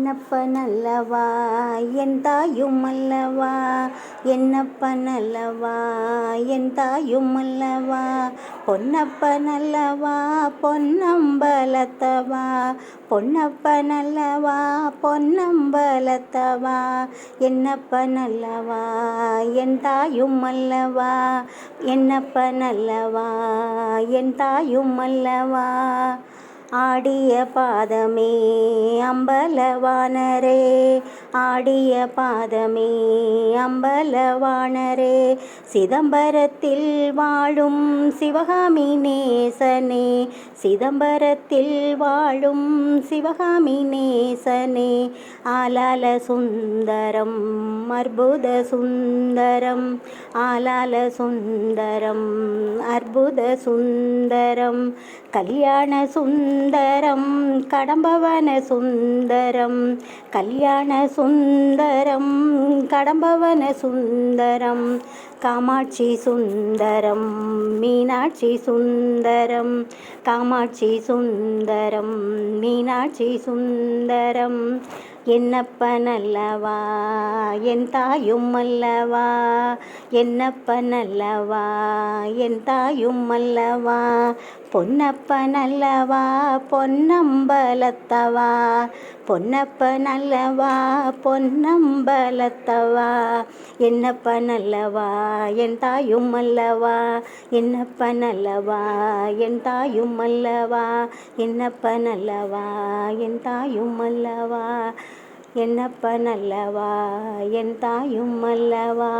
என்னப்பனல்லவா என் தாயும் அல்லவா, என்னப்பனல்லவா என் தாயும் அல்லவா, பொன்னப்பனல்லவா பொன்னம்பலத்தவா, பொன்னப்பனல்லவா பொன்னம்பலத்தவா, என்னப்பனல்லவா என் தாயும் அல்லவா, என்னப்பனல்லவா என் தாயும் அல்லவா. ஆடிய பாதமே அம்பலவாணரே, ஆடிய பாதமே அம்பலவாணரே, சிதம்பரத்தில் வாழும் சிவகாமி நேசனே, சிதம்பரத்தில் வாழும் சிவகாமி நேசனே, ஆலால சுந்தரம் அற்புத சுந்தரம், ஆலால சுந்தரம் அற்புத சுந்தரம், கல்யாண சுந்தரம் கடம்பவன சுந்தரம், கல்யாண சுந்தரம் கடம்பவன சுந்தரம், காமாட்சி சுந்தரம் மீனாட்சி சுந்தரம், காமாட்சி சுந்தரம் மீனாட்சி சுந்தரம், என்னப்பனல்லவா என் தாயும் அல்லவா, என்னப்பனல்லவா என் தாயும் அல்லவா, பொன்னப்பனல்லவா பொன்னம்பலத்தவா, பொன்னப்பனல்லவா பொன்னம்பலத்தவா, என்னப்பனல்லவா என் தாயும் அல்லவா, என்னப்பனல்லவா என் தாயும் அல்லவா, என்னப்பனல்லவா என் தாயும் அல்லவா, என்னப்பனல்லவா என் தாயும் அல்லவா.